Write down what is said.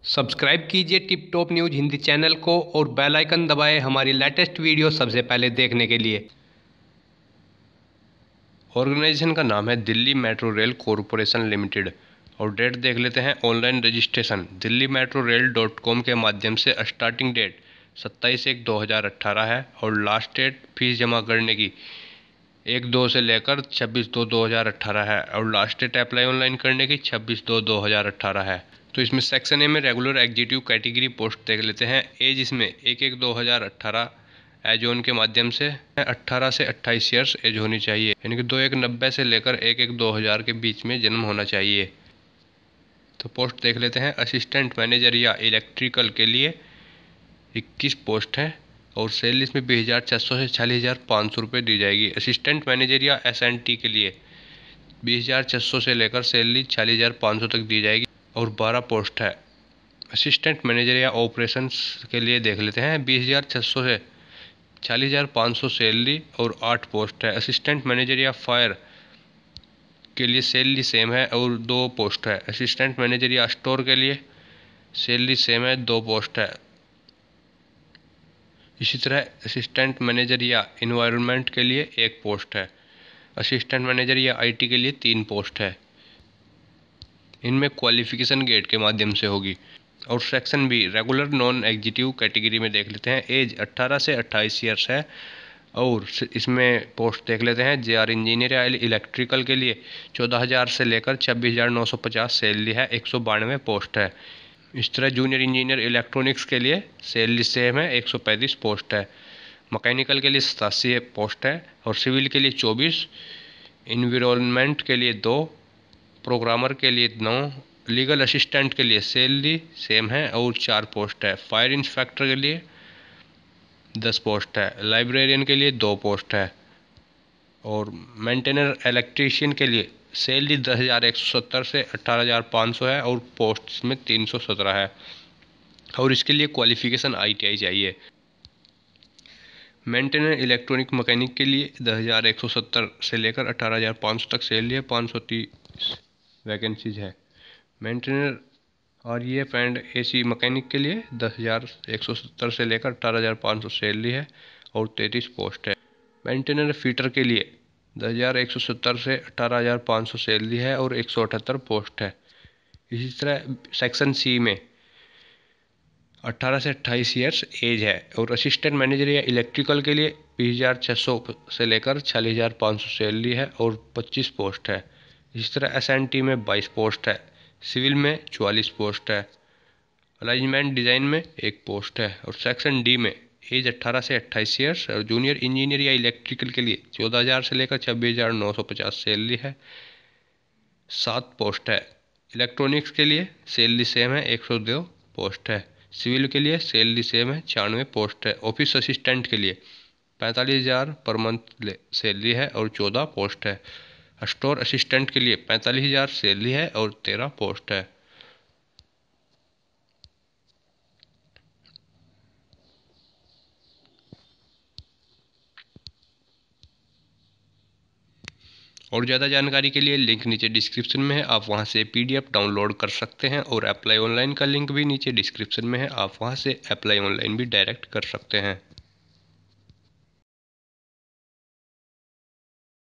Subscribe कीजिए tip top news Hindi channel को और बेल आइकन दबाएं हमारी लेटेस्ट वीडियो सबसे पहले देखने के लिए। ऑर्गेनाइजेशन का नाम है Delhi metro rail corporation limited और डेट देख लेते हैं। Online registration Delhi metro rail .com के माध्यम से स्टार्टिंग डेट 27/1/2018 है और लास्ट डेट फीस जमा करने की 1/2 से लेकर 26/2/2018 है और लास्ट डेट अप्लाई ऑनलाइन करने की 26/2/2018 है। तो इसमें सेक्शन ए में रेगुलर एग्जीक्यूटिव कैटेगरी पोस्ट देख लेते हैं। एज इसमें 1/1/2018 एज ऑन के माध्यम से 18 से 28 ईयर्स एज होनी चाहिए, यानी कि 2/1/90 से लेकर 1/1/2000 के बीच में जन्म होना चाहिए। तो पोस्ट देख लेते हैं। असिस्टेंट मैनेजर या इलेक्ट्रिकल के लिए 21 पोस्ट है और सैलरी इसमें 20,600 से 40,500 रुपये दी जाएगी। असिस्टेंट मैनेजर या SNT के लिए 20,600 से लेकर सैलरी 40,500 तक दी जाएगी और 12 पोस्ट है। असिस्टेंट मैनेजर या ऑपरेशंस के लिए देख लेते हैं। 20,600 से 40,500 सैलरी और 8 पोस्ट है। असिस्टेंट मैनेजर या फायर के लिए सैलरी सेम है और 2 पोस्ट है। असिस्टेंट मैनेजर या स्टोर के लिए सैलरी सेम है, 2 पोस्ट है। इसी तरह असिस्टेंट मैनेजर या इन्वायरमेंट के लिए 1 पोस्ट है। असिस्टेंट मैनेजर या IT के लिए 3 पोस्ट है। इनमें क्वालिफिकेशन गेट के माध्यम से होगी। और section be regular non executive category में देख लेते हैं। एज 18 से 28 ईयर्स है और इसमें पोस्ट देख लेते हैं। JR इंजीनियर या इलेक्ट्रिकल के लिए 14,000 से लेकर 26,950 सैलरी है, 192 पोस्ट है। इस तरह जूनियर इंजीनियर इलेक्ट्रॉनिक्स के लिए सैलरी सेम है, 135 पोस्ट है। मैकेनिकल के लिए 87 पोस्ट है और सिविल के लिए 24, इन्वायरमेंट के लिए 2, प्रोग्रामर के लिए 9, लीगल असिस्टेंट के लिए सैलरी सेम है और 4 पोस्ट है। फायर इंस्पेक्टर के लिए 10 पोस्ट है। लाइब्रेरियन के लिए 2 पोस्ट है और मेंटेनर इलेक्ट्रीशियन के लिए सैलरी 10,170 से 18,500 है और पोस्ट में 317 है और इसके लिए क्वालिफिकेशन ITI चाहिए। मेंटेनर इलेक्ट्रॉनिक मैकेनिक के लिए 10,170 से लेकर 18,500 तक सैलरी है, 530 वैकेंसीज है। Maintainer REF and AC mechanic के लिए 10,170 से लेकर 18,500 सैलरी है और 33 पोस्ट है। मेंटेनर फीटर के लिए 10,170 से 18,500 सैलरी है और 178 पोस्ट है। इसी तरह सेक्शन C में 18 से 28 ईयर्स एज है और असिस्टेंट मैनेजर या इलेक्ट्रिकल के लिए 20,600 से लेकर 40,500 सैलरी है और 25 पोस्ट है। इसी तरह SNT में 22 पोस्ट है। सिविल में 44 पोस्ट है। अलाइनमेंट डिज़ाइन में 1 पोस्ट है और सेक्शन D में एज 18 से 28 ईयर्स और जूनियर इंजीनियर या इलेक्ट्रिकल के लिए 14,000 से लेकर 26,950 सैलरी है, 7 पोस्ट है। इलेक्ट्रॉनिक्स के लिए सैलरी सेम है, 102 पोस्ट है। सिविल के लिए सैलरी सेम है, 96 पोस्ट है। ऑफिस असिस्टेंट के लिए 45,000 पर मंथ सैलरी है और 14 पोस्ट है। स्टोर असिस्टेंट के लिए 45,000 सैलरी है और 13 पोस्ट है। और ज़्यादा जानकारी के लिए लिंक नीचे डिस्क्रिप्शन में है, आप वहां से PDF डाउनलोड कर सकते हैं और अप्लाई ऑनलाइन का लिंक भी नीचे डिस्क्रिप्शन में है, आप वहां से अप्लाई ऑनलाइन भी डायरेक्ट कर सकते हैं।